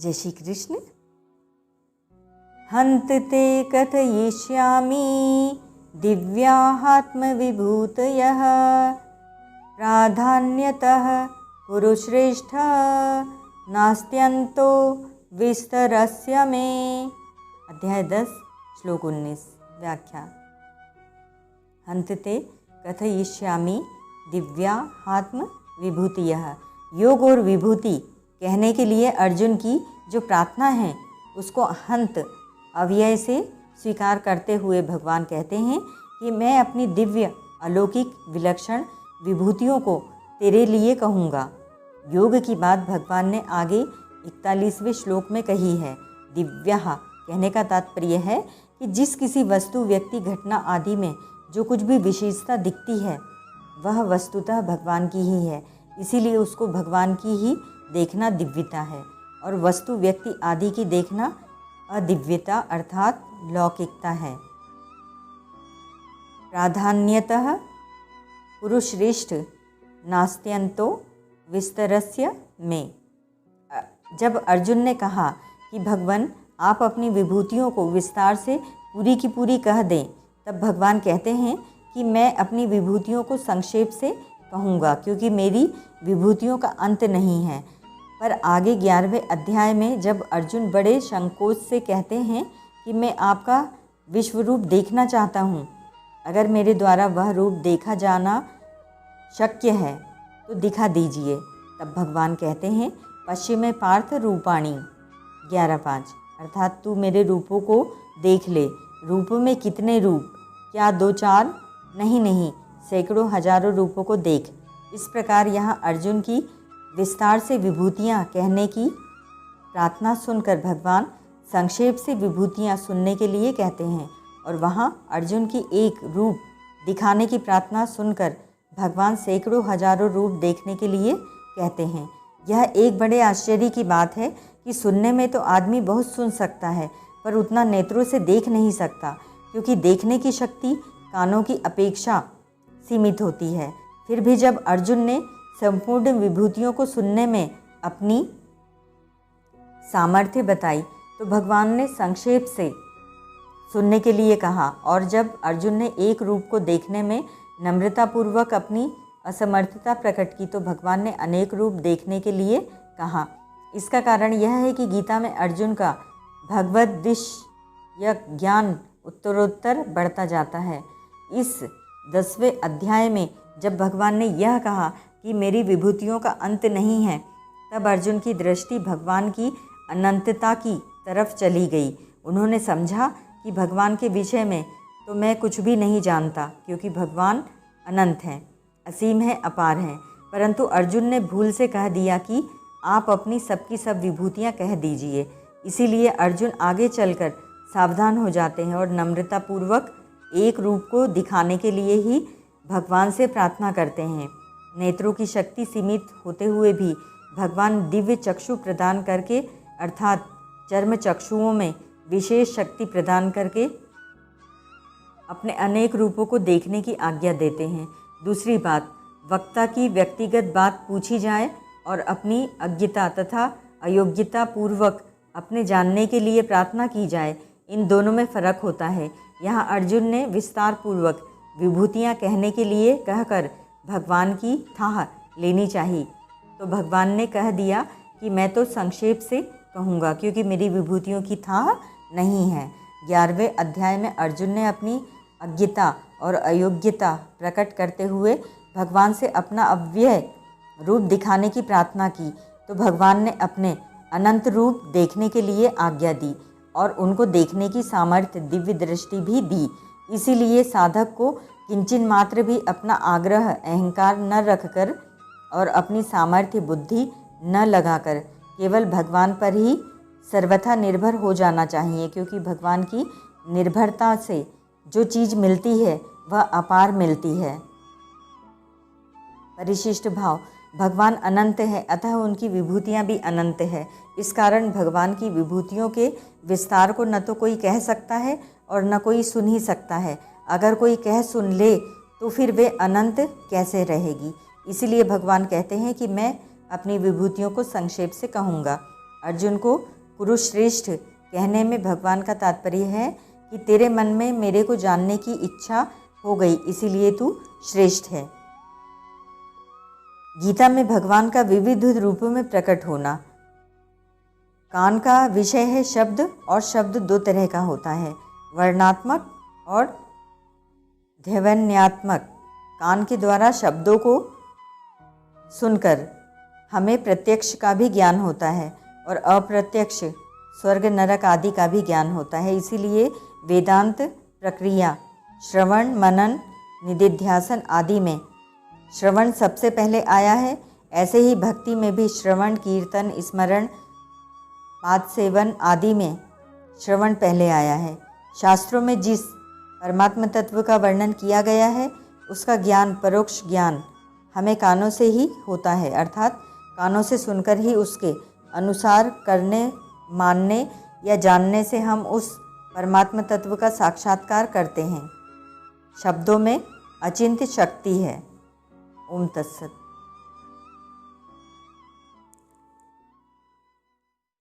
जय श्री कृष्ण। हन्त ते कथयिष्यामि दिव्याहात्मविभूतयः प्राधान्यतः कुरुश्रेष्ठ नास्त्यन्तो विस्तरस्य मे। अध्याय 10 श्लोक 19। व्याख्या। हन्त ते कथयिष्यामि दिव्याहात्म विभूतियः। योग और विभूति कहने के लिए अर्जुन की जो प्रार्थना है उसको हन्त अव्यय से स्वीकार करते हुए भगवान कहते हैं कि मैं अपनी दिव्य अलौकिक विलक्षण विभूतियों को तेरे लिए कहूँगा। योग की बात भगवान ने आगे 41वें श्लोक में कही है। दिव्यः कहने का तात्पर्य है कि जिस किसी वस्तु व्यक्ति घटना आदि में जो कुछ भी विशेषता दिखती है वह वस्तुतः भगवान की ही है, इसीलिए उसको भगवान की ही देखना दिव्यता है और वस्तु व्यक्ति आदि की देखना अदिव्यता अर्थात लौकिकता है। प्राधान्यतः पुरुषश्रेष्ठ नास्त्यन्तो विस्तरस्य में। जब अर्जुन ने कहा कि भगवान आप अपनी विभूतियों को विस्तार से पूरी की पूरी कह दें, तब भगवान कहते हैं कि मैं अपनी विभूतियों को संक्षेप से कहूँगा क्योंकि मेरी विभूतियों का अंत नहीं है। पर आगे 11वें अध्याय में जब अर्जुन बड़े संकोच से कहते हैं कि मैं आपका विश्व रूप देखना चाहता हूँ, अगर मेरे द्वारा वह रूप देखा जाना शक्य है तो दिखा दीजिए, तब भगवान कहते हैं पश्चिमे पार्थ रूपाणी 11:5 अर्थात तू मेरे रूपों को देख ले। रूपों में कितने रूप, क्या 2-4? नहीं, सैकड़ों हजारों रूपों को देख। इस प्रकार यहाँ अर्जुन की विस्तार से विभूतियाँ कहने की प्रार्थना सुनकर भगवान संक्षेप से विभूतियाँ सुनने के लिए कहते हैं और वहाँ अर्जुन की एक रूप दिखाने की प्रार्थना सुनकर भगवान सैकड़ों हजारों रूप देखने के लिए कहते हैं। यह एक बड़े आश्चर्य की बात है कि सुनने में तो आदमी बहुत सुन सकता है पर उतना नेत्रों से देख नहीं सकता, क्योंकि देखने की शक्ति कानों की अपेक्षा सीमित होती है। फिर भी जब अर्जुन ने संपूर्ण विभूतियों को सुनने में अपनी सामर्थ्य बताई तो भगवान ने संक्षेप से सुनने के लिए कहा, और जब अर्जुन ने एक रूप को देखने में नम्रतापूर्वक अपनी असमर्थता प्रकट की तो भगवान ने अनेक रूप देखने के लिए कहा। इसका कारण यह है कि गीता में अर्जुन का भगवद विषय ज्ञान उत्तरोत्तर बढ़ता जाता है। इस 10वें अध्याय में जब भगवान ने यह कहा कि मेरी विभूतियों का अंत नहीं है, तब अर्जुन की दृष्टि भगवान की अनंतता की तरफ चली गई। उन्होंने समझा कि भगवान के विषय में तो मैं कुछ भी नहीं जानता, क्योंकि भगवान अनंत हैं, असीम हैं, अपार हैं। परंतु अर्जुन ने भूल से कह दिया कि आप अपनी सबकी सब विभूतियाँ कह दीजिए। इसीलिए अर्जुन आगे चलकर सावधान हो जाते हैं और नम्रतापूर्वक एक रूप को दिखाने के लिए ही भगवान से प्रार्थना करते हैं। नेत्रों की शक्ति सीमित होते हुए भी भगवान दिव्य चक्षु प्रदान करके अर्थात चर्म चक्षुओं में विशेष शक्ति प्रदान करके अपने अनेक रूपों को देखने की आज्ञा देते हैं। दूसरी बात, वक्ता की व्यक्तिगत बात पूछी जाए और अपनी अज्ञता तथा अयोग्यता पूर्वक अपने जानने के लिए प्रार्थना की जाए, इन दोनों में फ़र्क होता है। यहाँ अर्जुन ने विस्तार पूर्वक विभूतियाँ कहने के लिए कहकर भगवान की थाह लेनी चाहिए, तो भगवान ने कह दिया कि मैं तो संक्षेप से कहूँगा क्योंकि मेरी विभूतियों की थाह नहीं है। 11वें अध्याय में अर्जुन ने अपनी अज्ञता और अयोग्यता प्रकट करते हुए भगवान से अपना अव्यय रूप दिखाने की प्रार्थना की, तो भगवान ने अपने अनंत रूप देखने के लिए आज्ञा दी और उनको देखने की सामर्थ्य दिव्य दृष्टि भी दी। इसीलिए साधक को किंचन मात्र भी अपना आग्रह अहंकार न रखकर और अपनी सामर्थ्य बुद्धि न लगाकर केवल भगवान पर ही सर्वथा निर्भर हो जाना चाहिए, क्योंकि भगवान की निर्भरता से जो चीज़ मिलती है वह अपार मिलती है। परिशिष्ट भाव, भगवान अनंत है अतः उनकी विभूतियाँ भी अनंत है। इस कारण भगवान की विभूतियों के विस्तार को न तो कोई कह सकता है और न कोई सुन ही सकता है। अगर कोई कह सुन ले तो फिर वे अनंत कैसे रहेगी। इसलिए भगवान कहते हैं कि मैं अपनी विभूतियों को संक्षेप से कहूँगा। अर्जुन को कुरुश्रेष्ठ कहने में भगवान का तात्पर्य है कि तेरे मन में मेरे को जानने की इच्छा हो गई, इसीलिए तू श्रेष्ठ है। गीता में भगवान का विविध रूपों में प्रकट होना। कान का विषय है शब्द, और शब्द दो तरह का होता है, वर्णात्मक और ध्वन्यात्मक। कान के द्वारा शब्दों को सुनकर हमें प्रत्यक्ष का भी ज्ञान होता है और अप्रत्यक्ष स्वर्ग नरक आदि का भी ज्ञान होता है। इसीलिए वेदांत प्रक्रिया श्रवण मनन निदिध्यासन आदि में श्रवण सबसे पहले आया है। ऐसे ही भक्ति में भी श्रवण कीर्तन स्मरण पाद सेवन आदि में श्रवण पहले आया है। शास्त्रों में जिस परमात्म तत्व का वर्णन किया गया है उसका ज्ञान, परोक्ष ज्ञान हमें कानों से ही होता है, अर्थात कानों से सुनकर ही उसके अनुसार करने, मानने या जानने से हम उस परमात्म तत्व का साक्षात्कार करते हैं। शब्दों में अचिंत्य शक्ति है। ओम तत्सत।